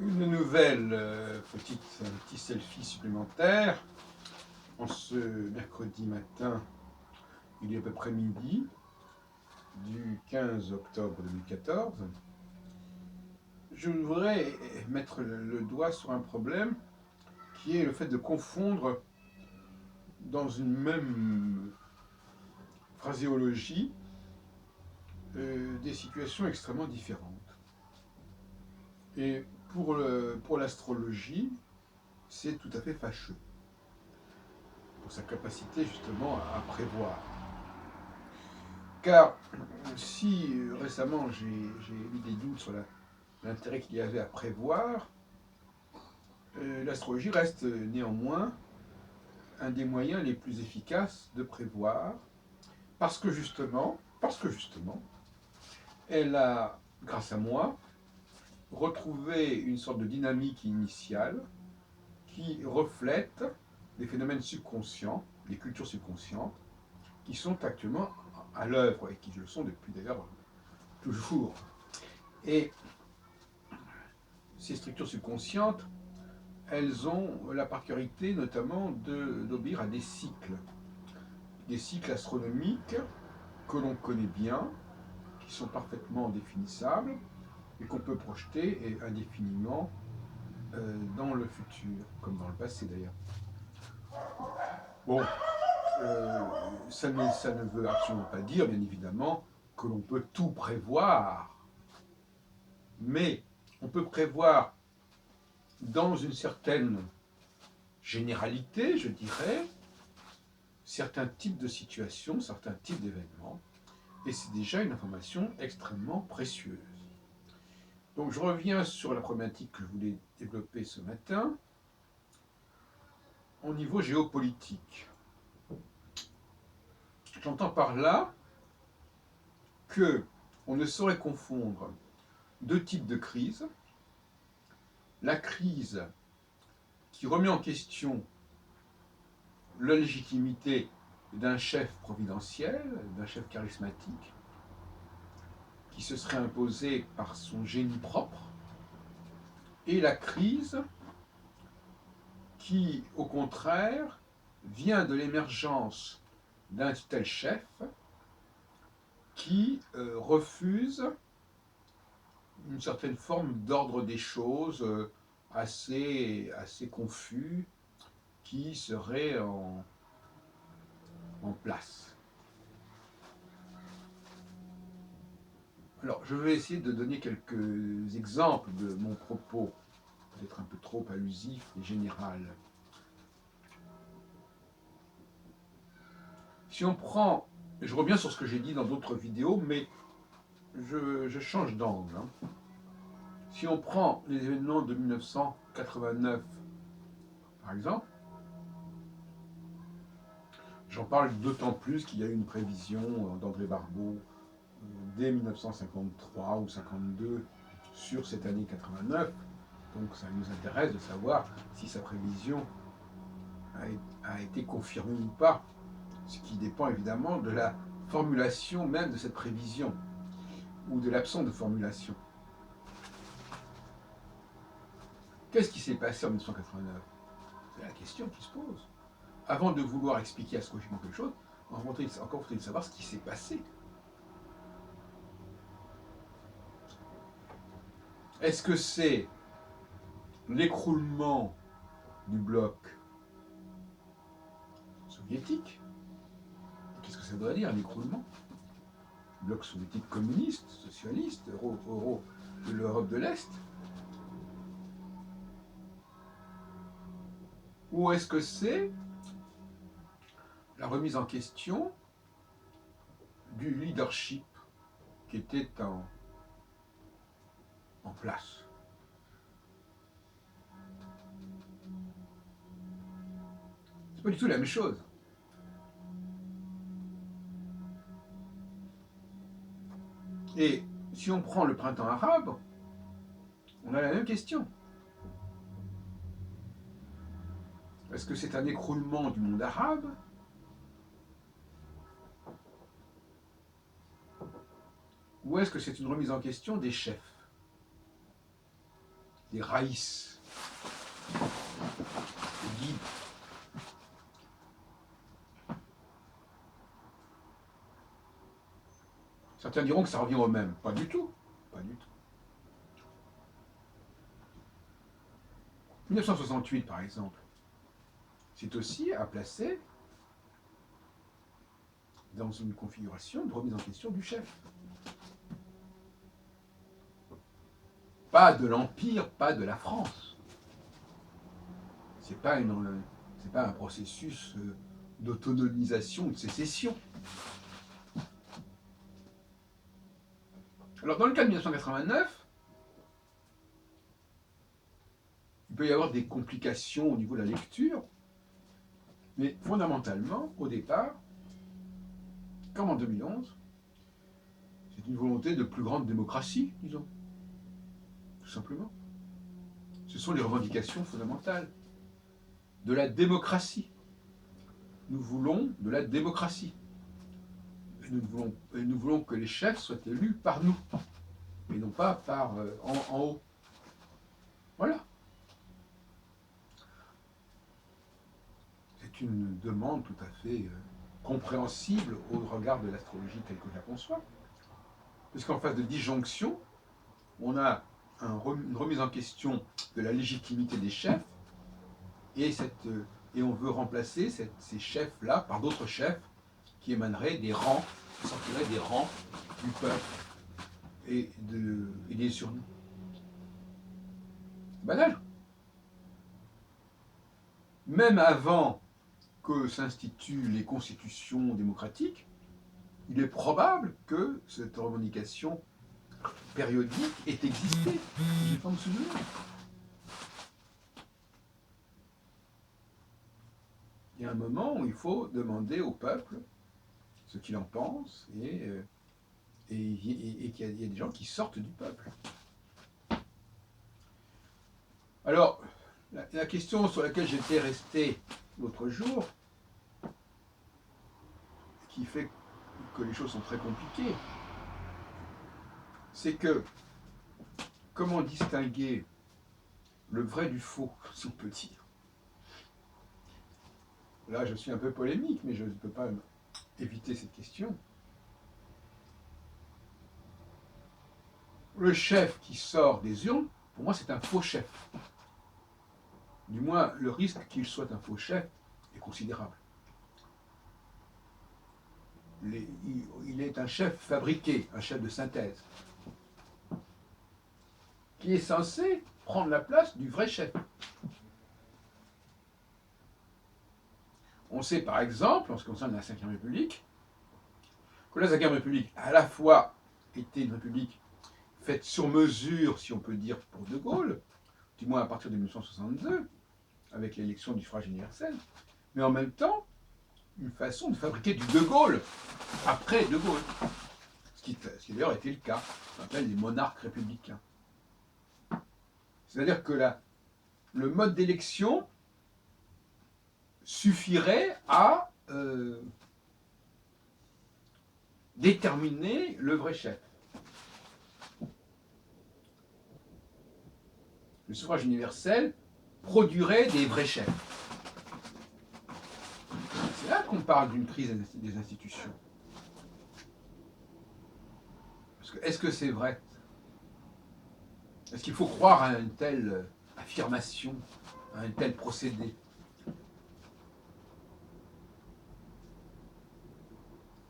Une nouvelle petit selfie supplémentaire. En ce mercredi matin, il est à peu près midi, du 15 octobre 2014. Je voudrais mettre le doigt sur un problème qui est le fait de confondre dans une même phraséologie des situations extrêmement différentes. Et pour l'astrologie, c'est tout à fait fâcheux, pour sa capacité justement à prévoir. Car si récemment j'ai eu des doutes sur l'intérêt qu'il y avait à prévoir, l'astrologie reste néanmoins un des moyens les plus efficaces de prévoir, parce que justement, elle a, grâce à moi, retrouvé une sorte de dynamique initiale qui reflète des phénomènes subconscients, des cultures subconscientes, qui sont actuellement à l'œuvre, et qui le sont depuis d'ailleurs toujours. Et ces structures subconscientes, elles ont la particularité notamment d'obéir à des cycles astronomiques que l'on connaît bien, qui sont parfaitement définissables et qu'on peut projeter indéfiniment dans le futur, comme dans le passé d'ailleurs. Bon, ça ne veut absolument pas dire, bien évidemment, que l'on peut tout prévoir, mais on peut prévoir dans une certaine généralité, je dirais, certains types de situations, certains types d'événements, et c'est déjà une information extrêmement précieuse. Donc je reviens sur la problématique que je voulais développer ce matin, au niveau géopolitique. J'entends par là que on ne saurait confondre deux types de crises. La crise qui remet en question la légitimité d'un chef providentiel, d'un chef charismatique, qui se serait imposé par son génie propre, et la crise qui, au contraire, vient de l'émergence d'un tel chef qui refuse une certaine forme d'ordre des choses assez confus qui serait en place. Alors, je vais essayer de donner quelques exemples de mon propos, peut-être un peu trop allusif et général. Si on prend, je reviens sur ce que j'ai dit dans d'autres vidéos, mais je change d'angle. Si on prend les événements de 1989, par exemple, j'en parle d'autant plus qu'il y a eu une prévision d'André Barbeau dès 1953 ou 52 sur cette année 89. Donc ça nous intéresse de savoir si sa prévision a été confirmée ou pas, ce qui dépend évidemment de la formulation même de cette prévision, ou de l'absence de formulation. Qu'est-ce qui s'est passé en 1989 ? C'est la question qui se pose. Avant de vouloir expliquer astrologiquement quelque chose, encore faut-il savoir ce qui s'est passé. Est-ce que c'est l'écroulement du bloc soviétique? Qu'est-ce que ça doit dire, un écroulement? Bloc soviétique communiste, socialiste, euro de l'Europe de l'Est? Ou est-ce que c'est la remise en question du leadership qui était en place? C'est pas du tout la même chose. Et si on prend le printemps arabe, on a la même question. Est-ce que c'est un écroulement du monde arabe? Ou est-ce que c'est une remise en question des chefs? des raïs, des guides. Certains diront que ça revient au même. Pas du tout. Pas du tout. 1968, par exemple, c'est aussi à placer dans une configuration de remise en question du chef. Pas de l'Empire, pas de la France. C'est pas un processus d'autonomisation ou de sécession. Alors, dans le cas de 1989, il peut y avoir des complications au niveau de la lecture, mais fondamentalement, au départ, comme en 2011, c'est une volonté de plus grande démocratie, disons, tout simplement. Ce sont les revendications fondamentales de la démocratie. Nous voulons de la démocratie. Et nous voulons que les chefs soient élus par nous, et non pas par en haut. Voilà. C'est une demande tout à fait compréhensible au regard de l'astrologie telle que je la conçois. Puisqu'en face de disjonction, on a une remise en question de la légitimité des chefs, et on veut remplacer ces chefs-là par d'autres chefs qui émaneraient des rangs, qui sortiraient des rangs du peuple et des surnoms. Banal. Même avant que s'instituent les constitutions démocratiques, il est probable que cette revendication périodique ait existé. J'ai pas me souvenir. Il y a un moment où il faut demander au peuple ce qu'il en pense, et qu'il y a des gens qui sortent du peuple. Alors, la question sur laquelle j'étais resté l'autre jour, qui fait que les choses sont très compliquées, c'est que comment distinguer le vrai du faux, si on peut dire. Là, je suis un peu polémique, mais je ne peux pas éviter cette question. Le chef qui sort des urnes, pour moi, c'est un faux chef. Du moins, le risque qu'il soit un faux chef est considérable. Il est un chef fabriqué, un chef de synthèse, qui est censé prendre la place du vrai chef. On sait par exemple, en ce qui concerne la Ve République, que la Ve République a à la fois été une république faite sur mesure, si on peut dire, pour De Gaulle, du moins à partir de 1962, avec l'élection du suffrage universel, mais en même temps, une façon de fabriquer du De Gaulle, après De Gaulle. Ce qui d'ailleurs était le cas, on appelle les monarques républicains. C'est-à-dire que le mode d'élection suffirait à déterminer le vrai chef. Le suffrage universel produirait des vrais chefs. C'est là qu'on parle d'une crise des institutions. Parce que, est-ce que c'est vrai? Est-ce qu'il faut croire à une telle affirmation, à un tel procédé?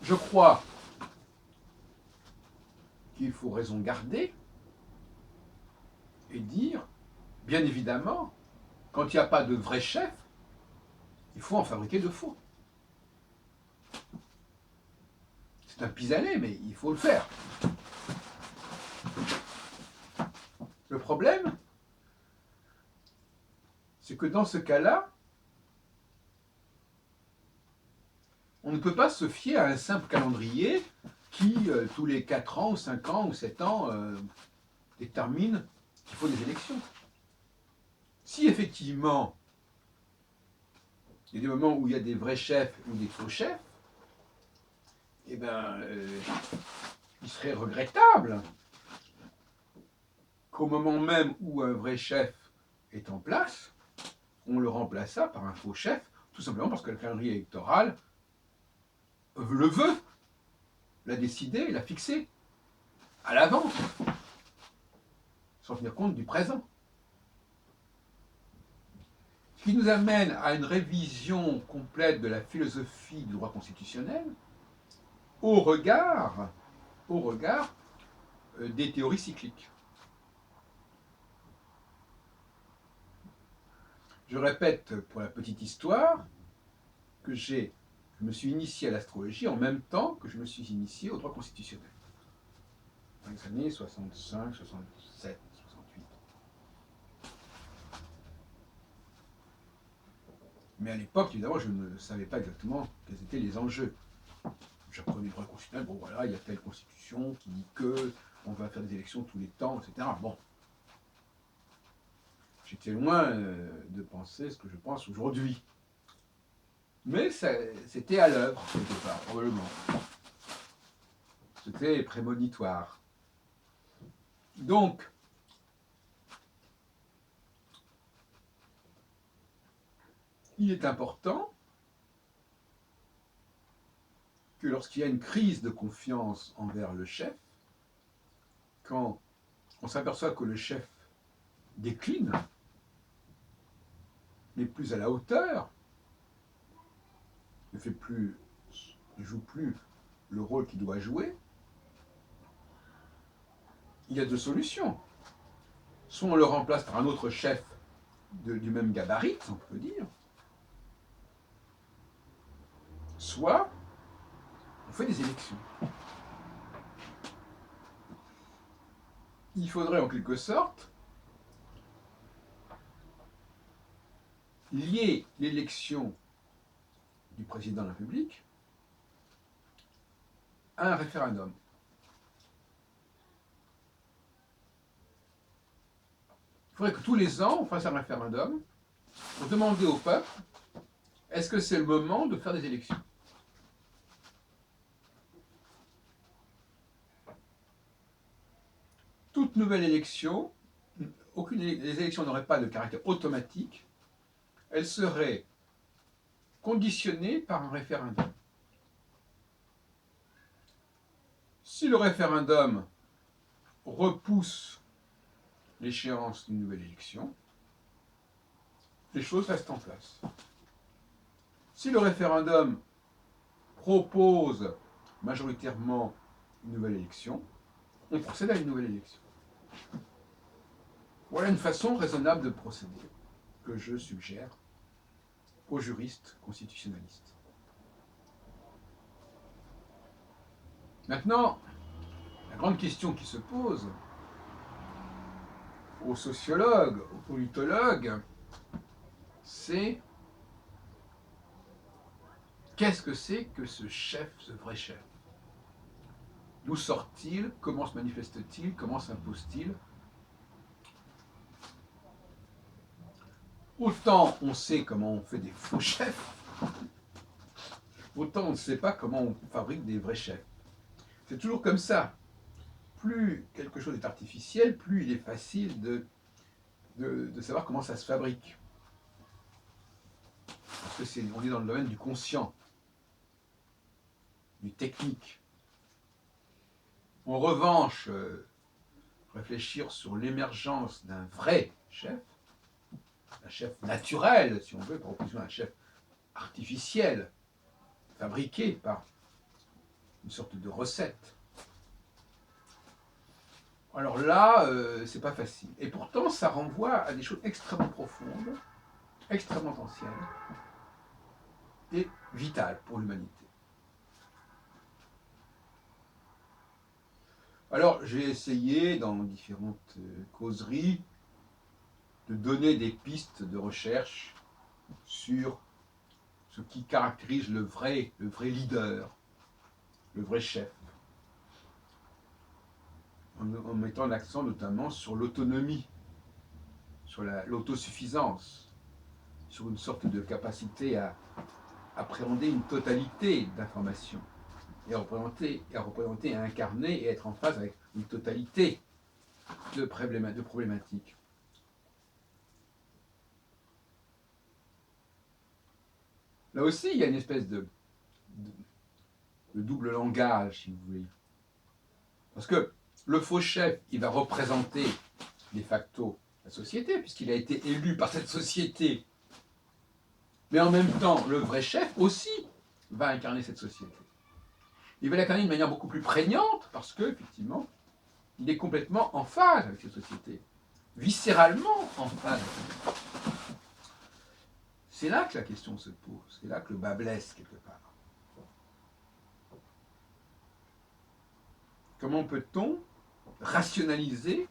Je crois qu'il faut raison garder et dire, bien évidemment, quand il n'y a pas de vrai chef, il faut en fabriquer de faux. C'est un pis-aller, mais il faut le faire. Le problème, c'est que dans ce cas-là, on ne peut pas se fier à un simple calendrier qui, tous les 4 ans, ou 5 ans, ou 7 ans, détermine qu'il faut des élections. Si effectivement, il y a des moments où il y a des vrais chefs ou des faux chefs, eh bien, il serait regrettable qu'au moment même où un vrai chef est en place, on le remplaça par un faux chef, tout simplement parce que le calendrier électoral le veut, l'a décidé, l'a fixé, à l'avance, sans tenir compte du présent. Ce qui nous amène à une révision complète de la philosophie du droit constitutionnel au regard des théories cycliques. Je répète pour la petite histoire que je me suis initié à l'astrologie en même temps que je me suis initié au droit constitutionnel. Dans les années 65, 67, 68. Mais à l'époque, évidemment, je ne savais pas exactement quels étaient les enjeux. J'apprenais le droit constitutionnel, bon voilà, il y a telle constitution qui dit que on va faire des élections tous les temps, etc. Bon. J'étais loin de penser ce que je pense aujourd'hui. Mais c'était à l'œuvre, quelque part, probablement. C'était prémonitoire. Donc, il est important que lorsqu'il y a une crise de confiance envers le chef, quand on s'aperçoit que le chef décline, n'est plus à la hauteur, ne joue plus le rôle qu'il doit jouer, il y a deux solutions. Soit on le remplace par un autre chef du même gabarit, on peut dire, soit on fait des élections. Il faudrait en quelque sorte lier l'élection du président de la République à un référendum. Il faudrait que tous les ans, on fasse un référendum pour demander au peuple, est-ce que c'est le moment de faire des élections? Toute nouvelle élection, les élections n'auraient pas de caractère automatique, elles seraient conditionnées par un référendum. Si le référendum repousse l'échéance d'une nouvelle élection, les choses restent en place. Si le référendum propose majoritairement une nouvelle élection, on procède à une nouvelle élection. Voilà une façon raisonnable de procéder que je suggère aux juristes constitutionnalistes. Maintenant, la grande question qui se pose aux sociologues, aux politologues, c'est qu'est-ce que c'est que ce chef, ce vrai chef? D'où sort-il? Comment se manifeste-t-il? Comment s'impose-t-il? Autant on sait comment on fait des faux chefs, autant on ne sait pas comment on fabrique des vrais chefs. C'est toujours comme ça. Plus quelque chose est artificiel, plus il est facile de savoir comment ça se fabrique. Parce que on est dans le domaine du conscient, du technique. En revanche, réfléchir sur l'émergence d'un vrai chef, un chef naturel, si on veut, par opposition à un chef artificiel, fabriqué par une sorte de recette. Alors là, c'est pas facile. Et pourtant, ça renvoie à des choses extrêmement profondes, extrêmement anciennes et vitales pour l'humanité. Alors, j'ai essayé, dans différentes causeries, de donner des pistes de recherche sur ce qui caractérise le vrai leader, le vrai chef, en mettant l'accent notamment sur l'autonomie, sur l'autosuffisance, sur une sorte de capacité à appréhender une totalité d'informations, et à représenter, à incarner et être en phase avec une totalité de problématiques. Là aussi, il y a une espèce de double langage, si vous voulez. Parce que le faux chef, il va représenter de facto la société, puisqu'il a été élu par cette société. Mais en même temps, le vrai chef aussi va incarner cette société. Il va l'incarner d'une manière beaucoup plus prégnante, parce que, effectivement, il est complètement en phase avec cette société. Viscéralement en phase. C'est là que la question se pose, c'est là que le bas blesse quelque part. Comment peut-on rationaliser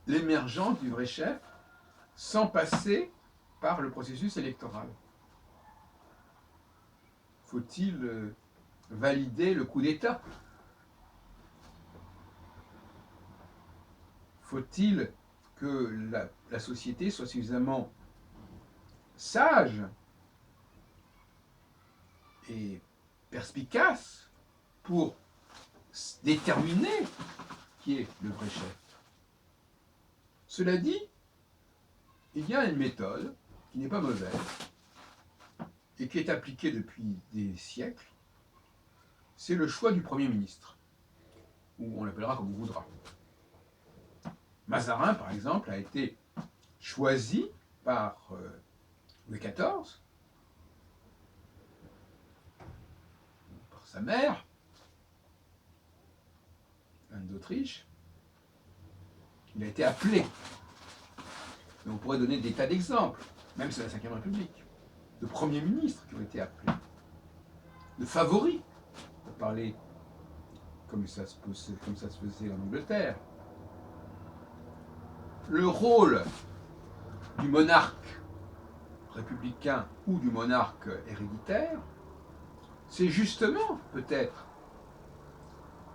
l'émergence du vrai chef sans passer par le processus électoral? Faut-il valider le coup d'État? Faut-il que la société soit suffisamment sage et perspicace pour déterminer qui est le vrai chef? Cela dit, il y a une méthode qui n'est pas mauvaise et qui est appliquée depuis des siècles, c'est le choix du Premier ministre, ou on l'appellera comme on voudra. Mazarin, par exemple, a été choisi par Louis XIV, par sa mère, Anne d'Autriche. Il a été appelé. Et on pourrait donner des tas d'exemples, même sous la Ve République, de premiers ministres qui ont été appelés, de favoris, pour parler comme ça se faisait en Angleterre. Le rôle du monarque républicain ou du monarque héréditaire, c'est justement peut-être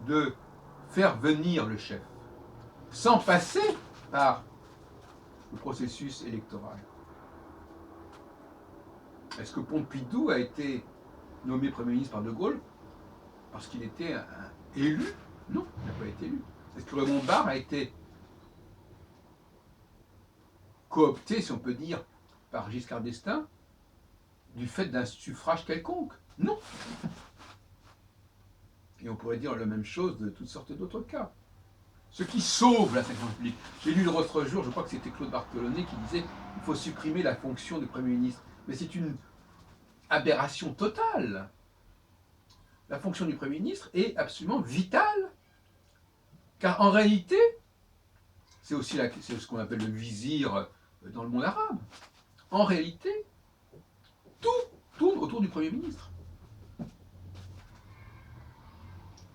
de faire venir le chef, sans passer par le processus électoral. Est-ce que Pompidou a été nommé Premier ministre par De Gaulle parce qu'il était élu? Non, il n'a pas été élu. Est-ce que Raymond Barre a été coopté, si on peut dire, par Giscard d'Estaing du fait d'un suffrage quelconque? Non. Et on pourrait dire la même chose de toutes sortes d'autres cas. Ce qui sauve la Ve République. J'ai lu l'autre jour, je crois que c'était Claude Bartholonnet qui disait qu'il faut supprimer la fonction de Premier ministre. Mais c'est une aberration totale. La fonction du Premier ministre est absolument vitale. Car en réalité, c'est aussi ce qu'on appelle le vizir dans le monde arabe. En réalité, tout tourne autour du Premier ministre.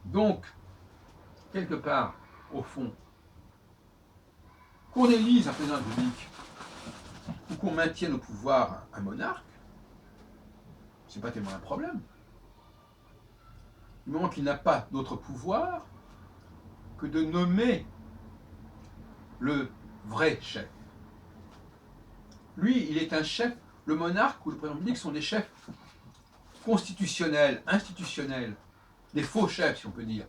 Donc, quelque part, au fond, qu'on élise un président de la République ou qu'on maintienne au pouvoir un monarque, c'est pas tellement un problème. Du moment qu'il n'a pas d'autre pouvoir que de nommer le vrai chef. Lui, il est un chef, le monarque ou le président de la République sont des chefs constitutionnels, institutionnels, des faux chefs, si on peut dire.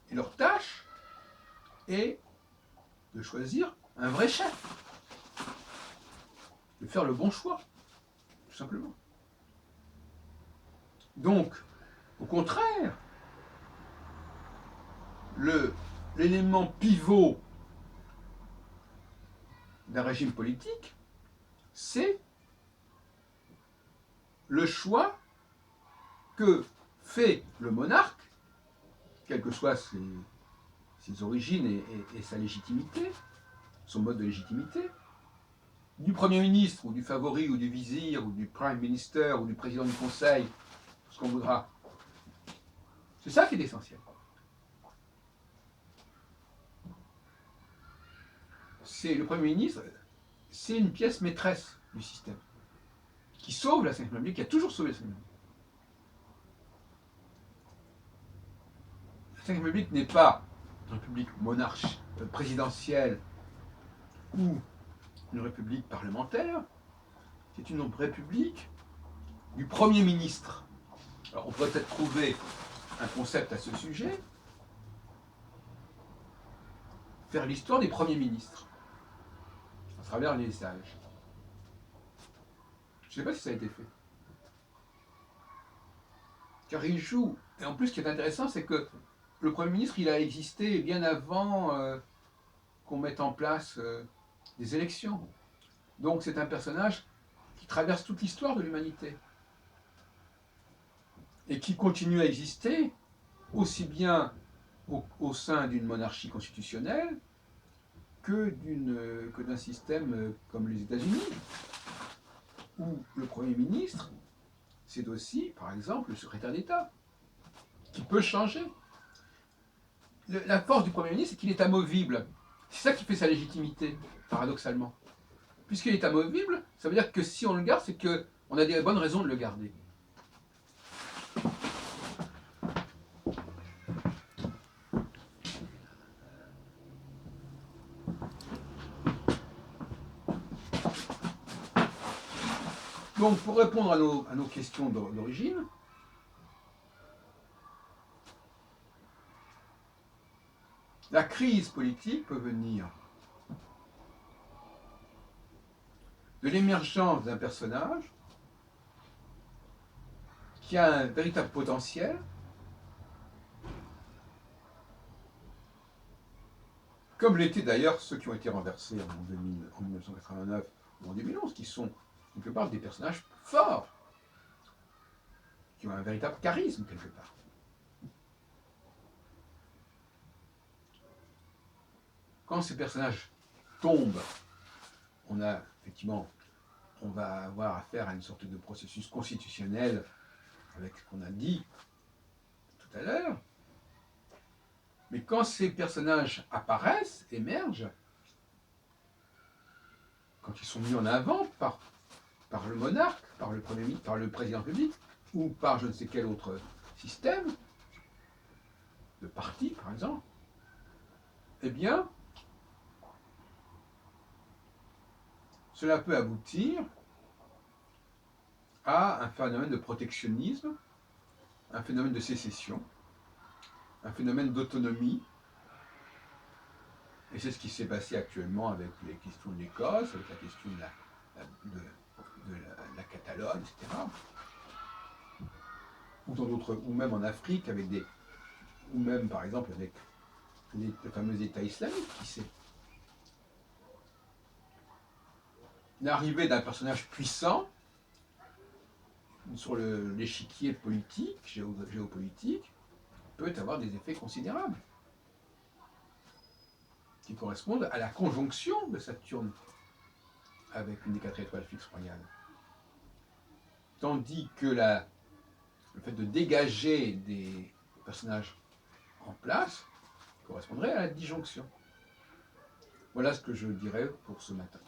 Et leur tâche est de choisir un vrai chef, de faire le bon choix, tout simplement. Donc, au contraire, l'élément pivot d'un régime politique, c'est le choix que fait le monarque, quelles que soient ses origines et sa légitimité, son mode de légitimité, du Premier ministre, ou du favori, ou du vizir, ou du Prime Minister, ou du président du Conseil, ce qu'on voudra. C'est ça qui est essentiel. C'est le Premier ministre, c'est une pièce maîtresse du système, qui sauve la Ve République, qui a toujours sauvé la Ve République. La Ve République n'est pas une république monarchique, présidentielle, ou une république parlementaire, c'est une république du Premier ministre. Alors on pourrait peut-être trouver un concept à ce sujet. faire l'histoire des premiers ministres, à travers les âges. Je ne sais pas si ça a été fait. Car il joue. Et en plus, ce qui est intéressant, c'est que le Premier ministre, il a existé bien avant qu'on mette en place des élections. Donc c'est un personnage qui traverse toute l'histoire de l'humanité. Et qui continue à exister aussi bien au sein d'une monarchie constitutionnelle que d'un système comme les États-Unis, où le Premier ministre, c'est aussi, par exemple, le secrétaire d'État, qui peut changer. La force du Premier ministre, c'est qu'il est amovible. C'est ça qui fait sa légitimité, paradoxalement. Puisqu'il est amovible, ça veut dire que si on le garde, c'est qu'on a des bonnes raisons de le garder. Donc, pour répondre à nos questions d'origine, la crise politique peut venir de l'émergence d'un personnage qui a un véritable potentiel, comme l'étaient d'ailleurs ceux qui ont été renversés en 1989 ou en 2011, qui sont quelque part des personnages forts, qui ont un véritable charisme quelque part. Quand ces personnages tombent, on va avoir affaire à une sorte de processus constitutionnel avec ce qu'on a dit tout à l'heure. Mais quand ces personnages apparaissent, émergent, quand ils sont mis en avant par le monarque, par le Premier ministre, par le président public, ou par je ne sais quel autre système, de parti par exemple, eh bien, cela peut aboutir à un phénomène de protectionnisme, un phénomène de sécession, un phénomène d'autonomie. Et c'est ce qui s'est passé actuellement avec les questions de l'Écosse, avec la question de la Catalogne, etc. Ou dans d'autres, ou même en Afrique, ou même par exemple avec les fameux États islamiques, qui sait. L'arrivée d'un personnage puissant sur l'échiquier politique, géopolitique, peut avoir des effets considérables, qui correspondent à la conjonction de Saturne avec une des 4 étoiles fixes royales. Tandis que le fait de dégager des personnages en place correspondrait à la disjonction. Voilà ce que je dirais pour ce matin.